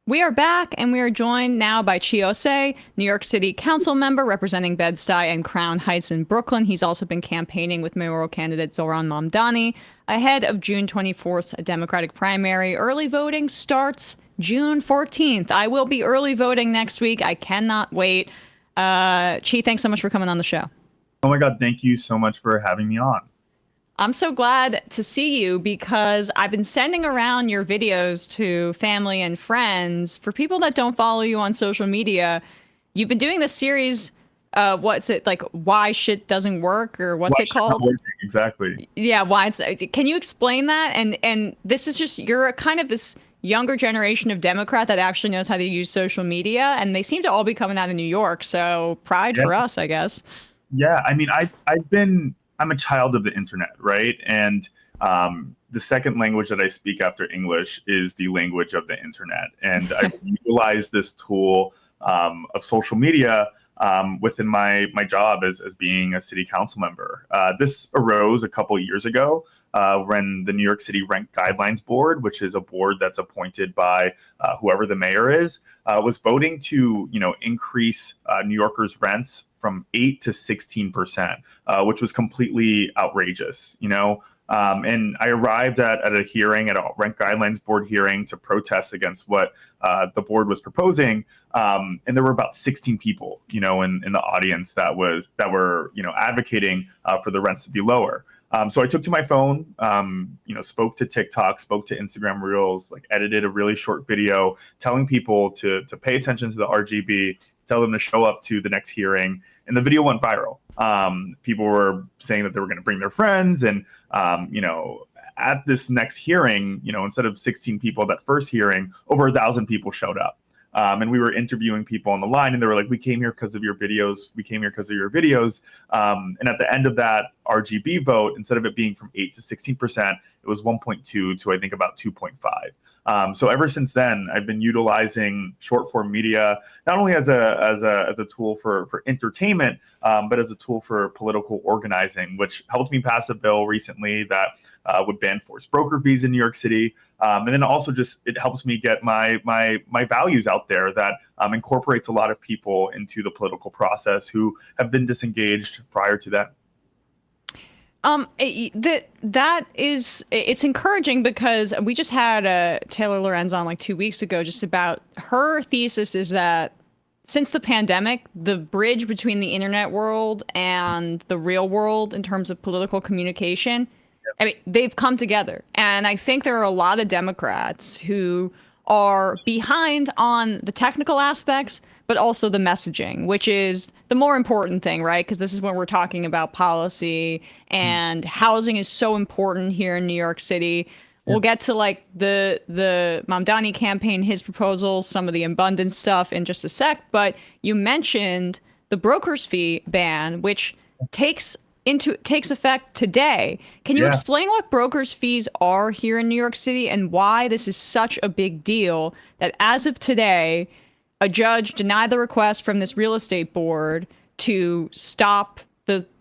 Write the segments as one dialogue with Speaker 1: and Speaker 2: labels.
Speaker 1: We are back, and we are joined now by Ossé, New York City Council member representing Bed-Stuy and Crown Heights in Brooklyn. He's also been campaigning with mayoral candidate Zohran Mamdani ahead of June 24th's Democratic primary. Early voting starts June 14th. I will be early voting next week. I cannot wait. Chi, thanks so much for coming on the show.
Speaker 2: Oh my God, thank you so much for having me on.
Speaker 1: I'm so glad to see you because I've been sending around your videos to family and friends. For people that don't follow you on social media, you've been doing this series. What's it like? Why shit doesn't work, or what's it called?
Speaker 2: Exactly.
Speaker 1: Yeah, why it's. Can you explain that? And this is just you're a kind of this younger generation of Democrat that actually knows how to use social media, and they seem to all be coming out of New York. So pride for us, I guess.
Speaker 2: Yeah, I mean, I'm a child of the internet, right? And the second language that I speak after English is the language of the internet. And I utilize this tool of social media within my job as being a city council member. This arose a couple of years ago when the New York City Rent Guidelines Board, which is a board that's appointed by whoever the mayor is, was voting to increase New Yorkers' rents from 8 to 16%, which was completely outrageous, and I arrived at a hearing, at a Rent Guidelines Board hearing, to protest against what the board was proposing. And there were about 16 people, in the audience that were advocating for the rents to be lower. So I took to my phone, spoke to TikTok, spoke to Instagram Reels, edited a really short video telling people to pay attention to the RGB, tell them to show up to the next hearing. And the video went viral. People were saying that they were going to bring their friends. And, at this next hearing, instead of 16 people at that first hearing, over 1,000 people showed up. And we were interviewing people on the line, and they were like, we came here because of your videos. We came here because of your videos. And at the end of that RGB vote, instead of it being from 8 to 16%, it was 1.2 to, I think, about 2.5. So ever since then, I've been utilizing short form media, not only as a tool for entertainment, but as a tool for political organizing, which helped me pass a bill recently that would ban forced broker fees in New York City. And then also just it helps me get my values out there that incorporates a lot of people into the political process who have been disengaged prior to that.
Speaker 1: It's encouraging because we just had Taylor Lorenz on like 2 weeks ago, just about her thesis is that since the pandemic, the bridge between the internet world and the real world in terms of political communication, I mean, they've come together. And I think there are a lot of Democrats who are behind on the technical aspects, but also the messaging, which is the more important thing, right? Because this is when we're talking about policy, and housing is so important here in New York City. We'll get to like the Mamdani campaign, his proposals, some of the abundance stuff in just a sec. But you mentioned the broker's fee ban, which takes effect today. Can you explain what broker's fees are here in New York City and why this is such a big deal that as of today, a judge denied the request from this real estate board to stop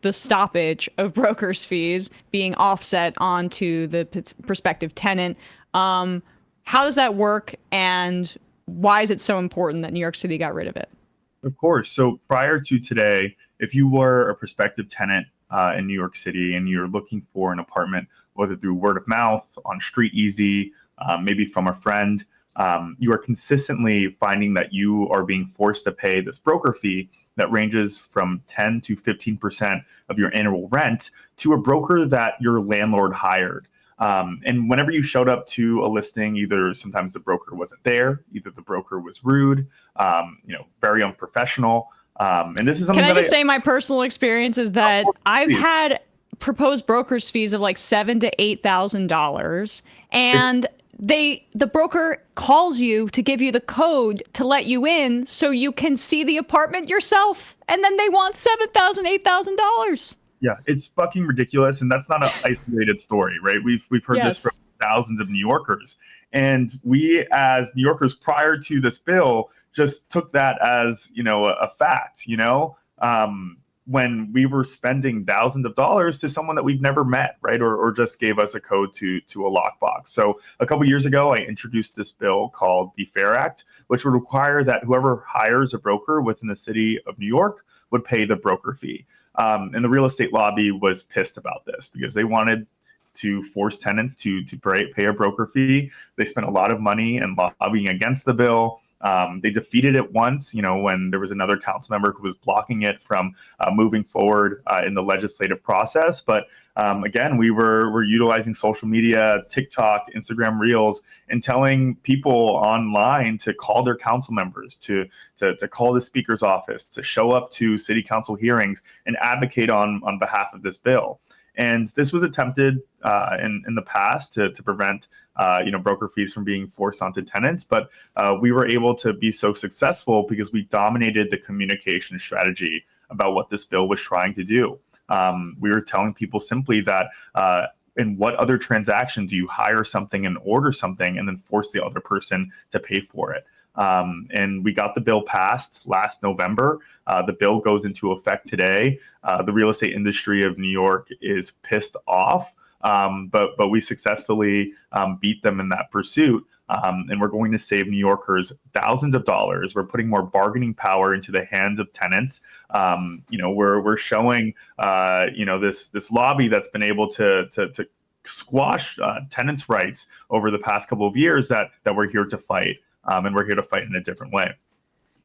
Speaker 1: the stoppage of broker's fees being offset onto the prospective tenant? How does that work, and why is it so important that New York City got rid of it?
Speaker 2: Of course. So prior to today, if you were a prospective tenant in New York City and you're looking for an apartment, whether through word of mouth, on Street Easy, maybe from a friend, you are consistently finding that you are being forced to pay this broker fee that ranges from 10 to 15% of your annual rent to a broker that your landlord hired. And whenever you showed up to a listing, either sometimes the broker wasn't there, either the broker was rude, very unprofessional. And this is something
Speaker 1: Can I just say my personal experience is that I've had proposed broker's fees of like $7,000 to $8,000, and the broker calls you to give you the code to let you in so you can see the apartment yourself, and then they want $7,000, $8,000.
Speaker 2: Yeah, it's fucking ridiculous, and that's not an isolated story, right? We've heard this from thousands of New Yorkers, and we as New Yorkers prior to this bill just took that as a fact. when we were spending thousands of dollars to someone that we've never met, right? Or just gave us a code to a lockbox. So a couple years ago, I introduced this bill called the FAIR Act, which would require that whoever hires a broker within the city of New York would pay the broker fee. And the real estate lobby was pissed about this because they wanted to force tenants to pay a broker fee. They spent a lot of money and lobbying against the bill. They defeated it once, when there was another council member who was blocking it from moving forward in the legislative process. But again, we're utilizing social media, TikTok, Instagram Reels, and telling people online to call their council members, to call the speaker's office, to show up to city council hearings and advocate on behalf of this bill. And this was attempted in the past to prevent broker fees from being forced onto tenants. But we were able to be so successful because we dominated the communication strategy about what this bill was trying to do. We were telling people simply that in what other transaction do you hire something and order something and then force the other person to pay for it? And we got the bill passed last November. The bill goes into effect today. The real estate industry of New York is pissed off, but we successfully beat them in that pursuit. And we're going to save New Yorkers thousands of dollars. We're putting more bargaining power into the hands of tenants. We're showing this lobby that's been able to squash tenants' rights over the past couple of years that we're here to fight. And we're here to fight in a different way.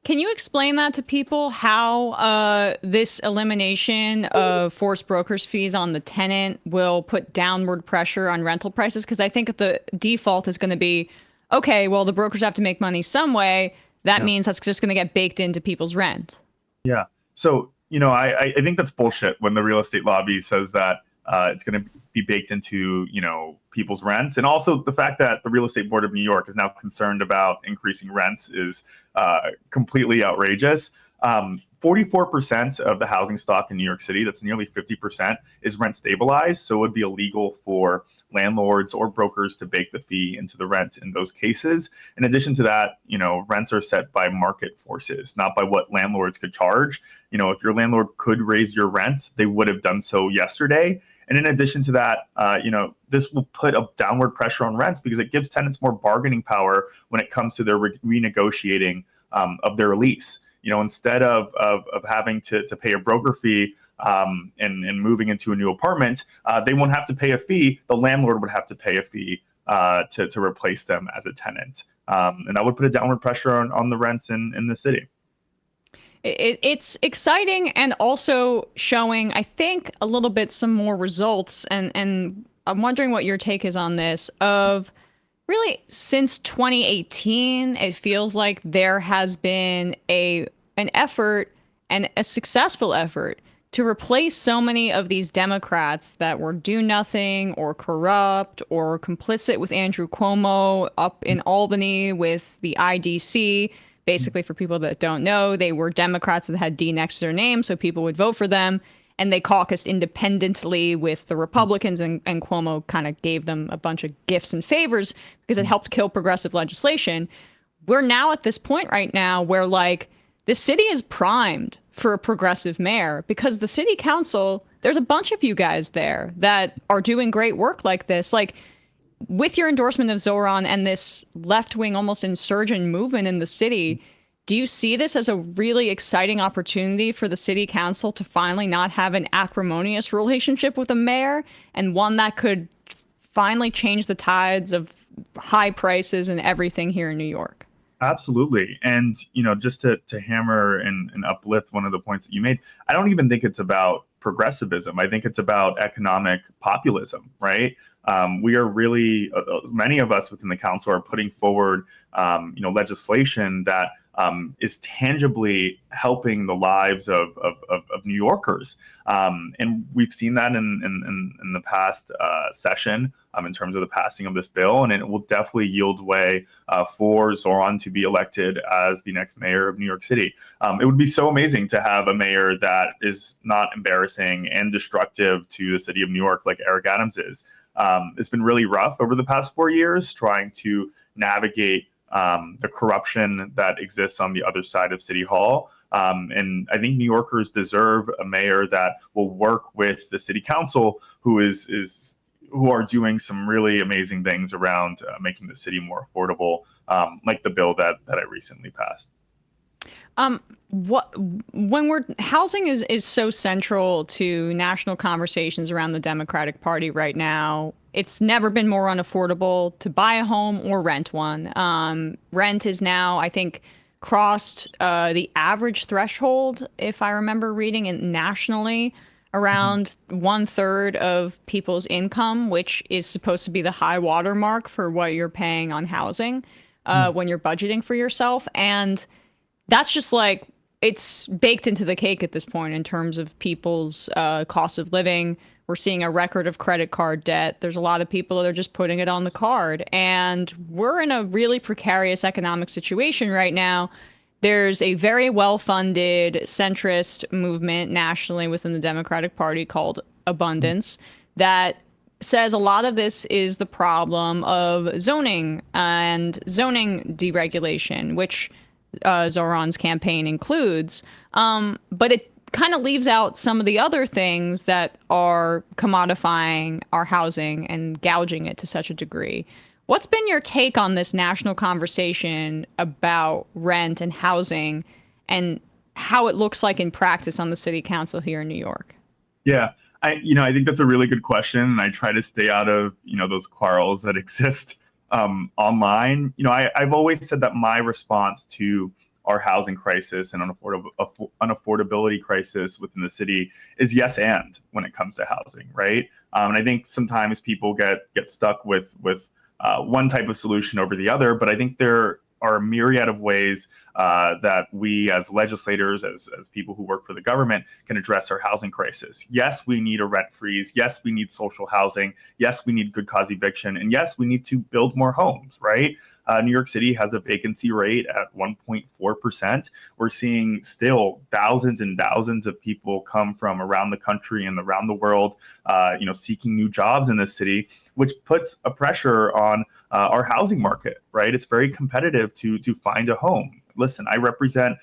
Speaker 1: Can you explain that to people, how this elimination of forced brokers fees on the tenant will put downward pressure on rental prices? Because I think the default is going to be, okay, well, the brokers have to make money some way. That means that's just going to get baked into people's rent. Yeah.
Speaker 2: So, I think that's bullshit when the real estate lobby says that it's going to be baked into, people's rents. And also the fact that the Real Estate Board of New York is now concerned about increasing rents is completely outrageous. 44% of the housing stock in New York City, that's nearly 50%, is rent stabilized. So it would be illegal for landlords or brokers to bake the fee into the rent in those cases. In addition to that, rents are set by market forces, not by what landlords could charge. If your landlord could raise your rent, they would have done so yesterday. And in addition to that, this will put a downward pressure on rents because it gives tenants more bargaining power when it comes to their renegotiating of their lease. Instead of having to pay a broker fee and moving into a new apartment, they won't have to pay a fee. The landlord would have to pay a fee to replace them as a tenant. And that would put a downward pressure on the rents in the city.
Speaker 1: It's exciting and also showing, I think, a little bit some more results. And I'm wondering what your take is on this. Of really, since 2018, it feels like there has been an effort, and a successful effort, to replace so many of these Democrats that were do nothing or corrupt or complicit with Andrew Cuomo up in Albany with the IDC. Basically, for people that don't know, they were Democrats that had D next to their name, so people would vote for them. And they caucused independently with the Republicans, and Cuomo kind of gave them a bunch of gifts and favors because it helped kill progressive legislation. We're now at this point right now where, the city is primed for a progressive mayor because the city council, there's a bunch of you guys there that are doing great work like this. With your endorsement of Zoran and this left-wing, almost insurgent movement in the city, do you see this as a really exciting opportunity for the city council to finally not have an acrimonious relationship with the mayor, and one that could finally change the tides of high prices and everything here in New York?
Speaker 2: Absolutely. And, just to hammer and uplift one of the points that you made, I don't even think it's about progressivism. I think it's about economic populism, right? We are really, many of us within the council are putting forward, legislation that is tangibly helping the lives of New Yorkers. And we've seen that in the past session in terms of the passing of this bill. And it will definitely yield way for Zoran to be elected as the next mayor of New York City. It would be so amazing to have a mayor that is not embarrassing and destructive to the city of New York like Eric Adams is. It's been really rough over the past 4 years trying to navigate the corruption that exists on the other side of City Hall. And I think New Yorkers deserve a mayor that will work with the city council, who are doing some really amazing things around making the city more affordable, like the bill that I recently passed.
Speaker 1: Housing is so central to national conversations around the Democratic Party right now. It's never been more unaffordable to buy a home or rent one. Rent is now, I think, crossed the average threshold, if I remember reading it nationally, around 1/3 of people's income, which is supposed to be the high water mark for what you're paying on housing when you're budgeting for yourself. And that's just like, it's baked into the cake at this point in terms of people's cost of living. We're seeing a record of credit card debt. There's a lot of people that are just putting it on the card. And we're in a really precarious economic situation right now. There's a very well-funded centrist movement nationally within the Democratic Party called Abundance that says a lot of this is the problem of zoning and zoning deregulation, which Zoran's campaign includes, but it kind of leaves out some of the other things that are commodifying our housing and gouging it to such a degree. What's been your take on this national conversation about rent and housing and how it looks like in practice on the city council here in New York?
Speaker 2: Yeah, I think that's a really good question, and I try to stay out of those quarrels that exist online. I've always said that my response to our housing crisis and unaffordability crisis within the city is yes and when it comes to housing, right? And I think sometimes people get stuck with one type of solution over the other, but I think there are a myriad of ways that we as legislators, as people who work for the government, can address our housing crisis. Yes, we need a rent freeze. Yes, we need social housing. Yes, we need good cause eviction. And yes, we need to build more homes, right? New York City has a vacancy rate at 1.4%. We're seeing still thousands and thousands of people come from around the country and around the world, seeking new jobs in this city, which puts a pressure on our housing market, right? It's very competitive to find a home. Listen, I represent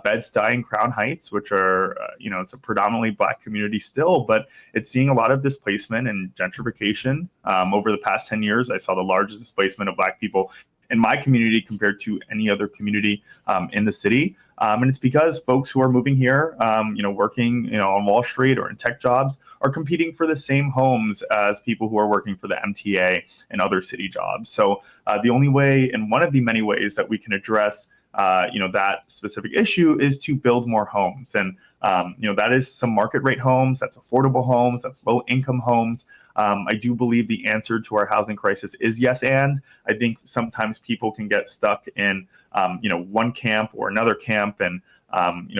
Speaker 2: Bed-Stuy and Crown Heights, which are, it's a predominantly Black community still, but it's seeing a lot of displacement and gentrification. Over the past 10 years, I saw the largest displacement of Black people in my community compared to any other community in the city. And it's because folks who are moving here, working, on Wall Street or in tech jobs are competing for the same homes as people who are working for the MTA and other city jobs. So the only way, and one of the many ways that we can address that specific issue is to build more homes. And, that is some market rate homes, that's affordable homes, that's low income homes. I do believe the answer to our housing crisis is yes and. I think sometimes people can get stuck in, one camp or another camp and,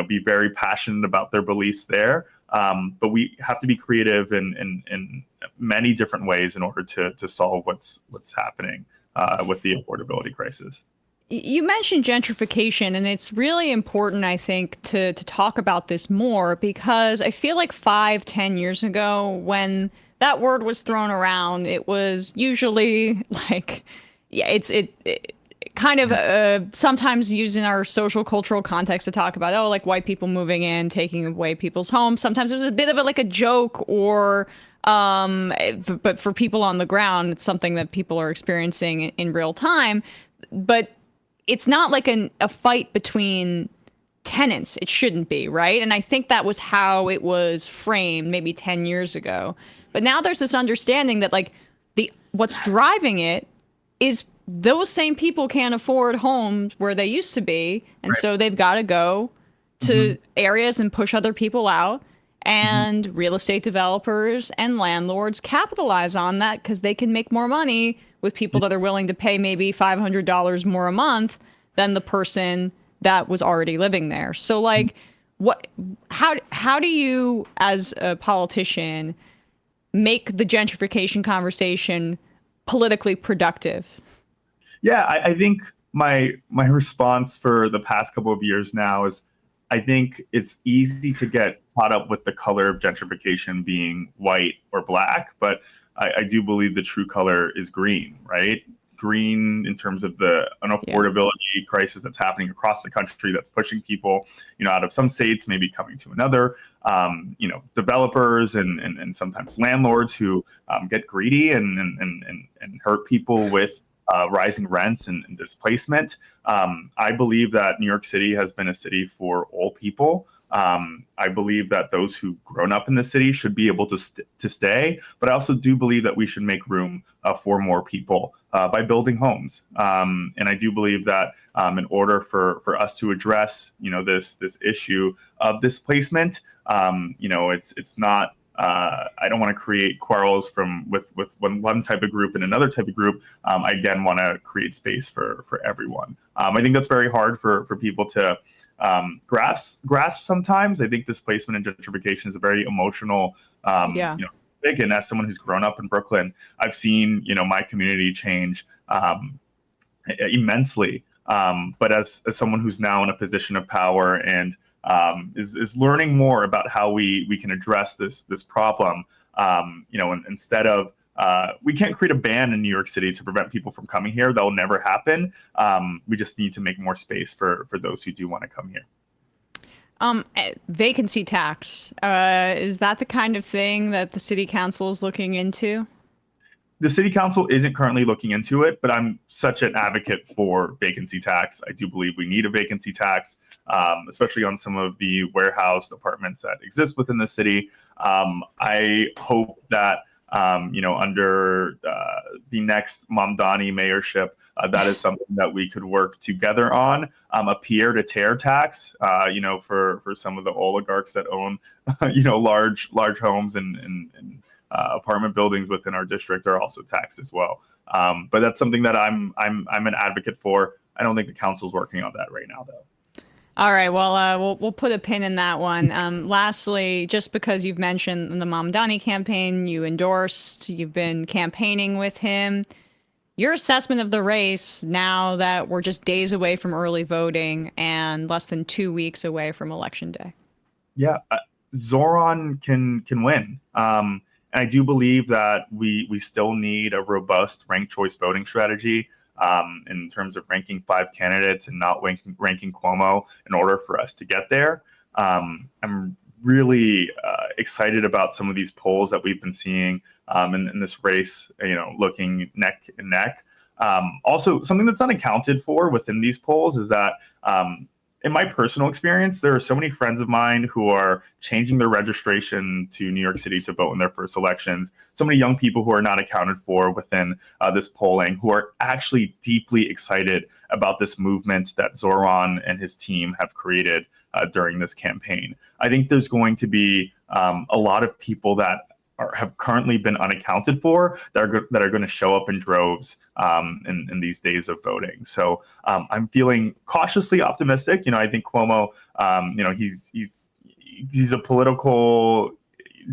Speaker 2: be very passionate about their beliefs there. But we have to be creative in many different ways in order to solve what's happening with the affordability crisis.
Speaker 1: You mentioned gentrification, and it's really important, I think, to talk about this more, because I feel like 5-10 years ago, when that word was thrown around, it was usually like, yeah, it kind of sometimes used in our social cultural context to talk about, oh, like white people moving in, taking away people's homes. Sometimes it was a bit of like a joke, or but for people on the ground, it's something that people are experiencing in real time. But it's not like a fight between tenants. It shouldn't be, right? And I think that was how it was framed maybe 10 years ago. But now there's this understanding that like what's driving it is those same people can't afford homes where they used to be. And right. So they've got to go to areas and push other people out. And real estate developers and landlords capitalize on that because they can make more money with people that are willing to pay maybe $500 more a month than the person that was already living there. So like, how do you as a politician make the gentrification conversation politically productive?
Speaker 2: Yeah, I think my response for the past couple of years now is, I think it's easy to get caught up with the color of gentrification being white or black, but I do believe the true color is green, right? green in terms of the unaffordability crisis that's happening across the country, that's pushing people, out of some states, maybe coming to another. Developers and sometimes landlords who get greedy and hurt people with rising rents and displacement. I believe that New York City has been a city for all people. I believe that those who've grown up in the city should be able to stay, but I also do believe that we should make room for more people by building homes. And I do believe that in order for us to address, this issue of displacement, it's not. I don't want to create quarrels with one type of group and another type of group. I again want to create space for everyone. I think that's very hard for people to grasp sometimes. I think displacement and gentrification is a very emotional big. And as someone who's grown up in Brooklyn, I've seen my community change immensely. But as someone who's now in a position of power and is learning more about how we can address this problem. And instead of we can't create a ban in New York City to prevent people from coming here. That will never happen. We just need to make more space for those who do want to come here.
Speaker 1: Vacancy tax, is that the kind of thing that the city council is looking into?
Speaker 2: The city council isn't currently looking into it, but I'm such an advocate for vacancy tax. I do believe we need a vacancy tax, especially on some of the warehouse apartments that exist within the city. I hope that, under the next Mamdani mayorship, that is something that we could work together on. A pied-à-terre tax, for some of the oligarchs that own, large homes and apartment buildings within our district are also taxed as well. But that's something that I'm an advocate for. I don't think the council's working on that right now, though.
Speaker 1: All right. Well, we'll put a pin in that one. Lastly, just because you've mentioned the Mamdani campaign, you endorsed, you've been campaigning with him. Your assessment of the race now that we're just days away from early voting and less than 2 weeks away from Election Day?
Speaker 2: Yeah, Zoran can win. And I do believe that we still need a robust ranked choice voting strategy in terms of ranking 5 candidates and not ranking Cuomo in order for us to get there. I'm really excited about some of these polls that we've been seeing in this race, looking neck and neck. Also, something that's not accounted for within these polls is that in my personal experience, there are so many friends of mine who are changing their registration to New York City to vote in their first elections. So many young people who are not accounted for within this polling, who are actually deeply excited about this movement that Zoran and his team have created during this campaign. I think there's going to be a lot of people that have currently been unaccounted for that are going to show up in droves in these days of voting. So I'm feeling cautiously optimistic. I think Cuomo, he's a political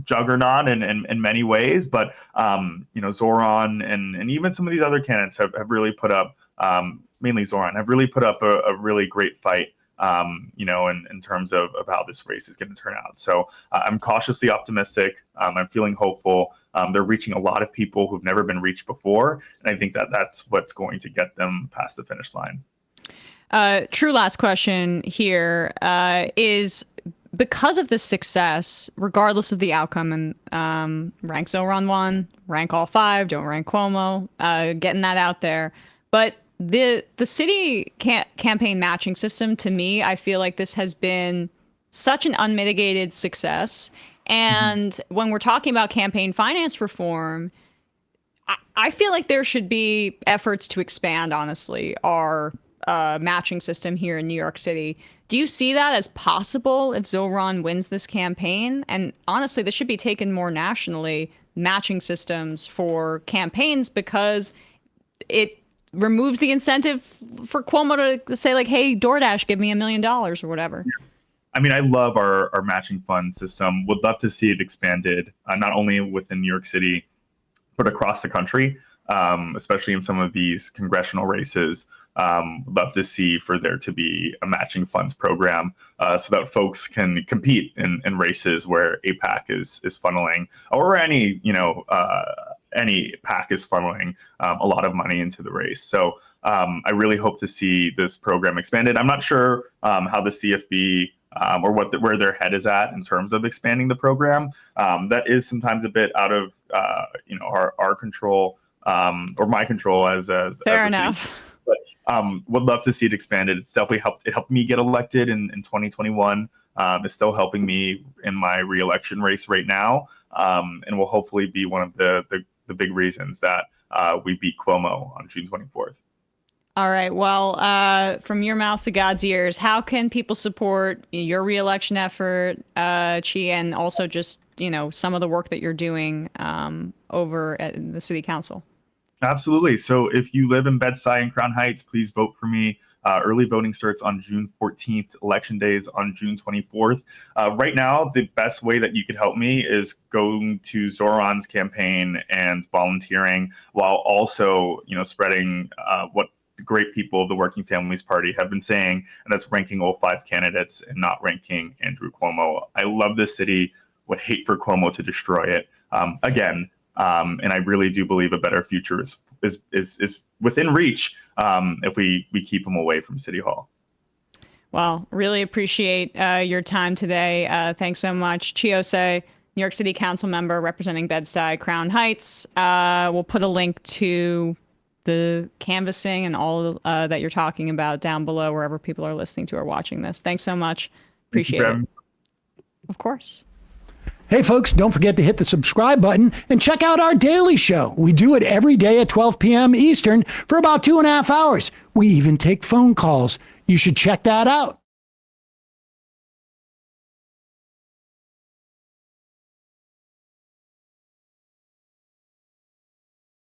Speaker 2: juggernaut in many ways, but Zoran and even some of these other candidates have really put up, mainly Zoran, have really put up a really great fight. In terms of how this race is going to turn out. So I'm cautiously optimistic. I'm feeling hopeful. They're reaching a lot of people who've never been reached before. And I think that that's what's going to get them past the finish line.
Speaker 1: True last question here is because of this success, regardless of the outcome, and rank Zoran 1, rank all 5, don't rank Cuomo, getting that out there. But the city campaign matching system, to me, I feel like this has been such an unmitigated success. And when we're talking about campaign finance reform, I feel like there should be efforts to expand, honestly, our matching system here in New York City. Do you see that as possible if Zoran wins this campaign? And honestly, this should be taken more nationally, matching systems for campaigns, because it removes the incentive for Cuomo to say, like, hey, DoorDash, give me $1 million or whatever.
Speaker 2: I mean, I love our matching fund system. Would love to see it expanded, not only within New York City, but across the country, especially in some of these congressional races. Would love to see for there to be a matching funds program so that folks can compete in races where AIPAC is funneling, or any any PAC is funneling a lot of money into the race. So I really hope to see this program expanded. I'm not sure how the CFB or where their head is at in terms of expanding the program. That is sometimes a bit out of our control or my control as
Speaker 1: Fair
Speaker 2: a
Speaker 1: enough.
Speaker 2: city. But would love to see it expanded. It's definitely helped. It helped me get elected in 2021. It's still helping me in my re-election race right now, and will hopefully be one of the big reasons that we beat Cuomo on June 24th.
Speaker 1: All right. Well, from your mouth to God's ears, how can people support your re-election effort, Chi, and also just some of the work that you're doing over at the City Council? Absolutely.
Speaker 2: So if you live in Bed-Stuy and Crown Heights, please vote for me. Early voting starts on June 14th. Election day is on June 24th. Right now, the best way that you could help me is going to Zoran's campaign and volunteering, while also, spreading what the great people of the Working Families Party have been saying, and that's ranking all 5 candidates and not ranking Andrew Cuomo. I love this city. Would hate for Cuomo to destroy it. And I really do believe a better future is within reach if we keep him away from City Hall.
Speaker 1: Well, really appreciate your time today. Thanks so much. Chi Ossé, New York City Council member representing Bed-Stuy, Crown Heights. We'll put a link to the canvassing and all that you're talking about down below, wherever people are listening to or watching this. Thanks so much. Appreciate it. Of course.
Speaker 3: Hey, folks, don't forget to hit the subscribe button and check out our daily show. We do it every day at 12 p.m. Eastern for about 2.5 hours. We even take phone calls. You should check that out.